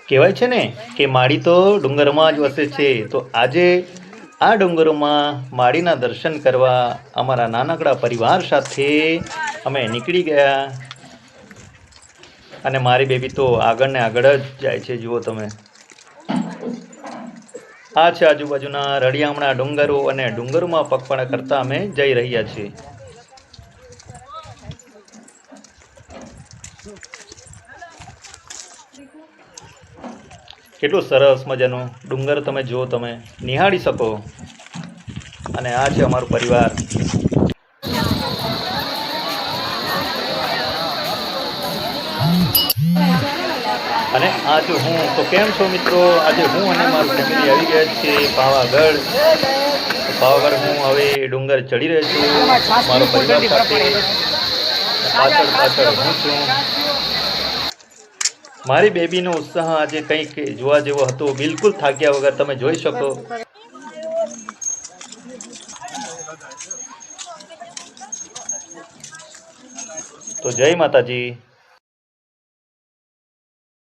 કહેવાય છે ને કે માળી તો ડુંગરમાં જ વસે છે। તો આજે આ ડુંગરોમાં માળીના દર્શન કરવા અમારા નાનકડા પરિવાર સાથે અમે નીકળી ગયા અને મારી બેબી તો આગળ ને આગળ જ જાય છે। જુઓ તમે, આ છે આજુબાજુના રળિયામણા ડુંગરો અને ડુંગરોમાં પગપાળા કરતા અમે જઈ રહ્યા છીએ। કેટલું સરસ મજાનું ડુંગર તમે જુઓ, તમે નિહાળી શકો। અને આ છે અમારું પરિવાર। અને આ છું હું। તો કેમ છો મિત્રો? આજે હું અને મારું ફેમિલી આવી ગયા છીએ પાવાગઢ। પાવાગઢ હું હવે ડુંગર ચડી રહ્યો છું મારો પરિવાર સાથે। પાછળ પાછળ હું છું। મારી બેબીનો ઉત્સાહ આજે કંઈક જોવા જેવો હતો, બિલકુલ થાક્યા વગર તમે જોઈ શકો। તો જય માતાજી।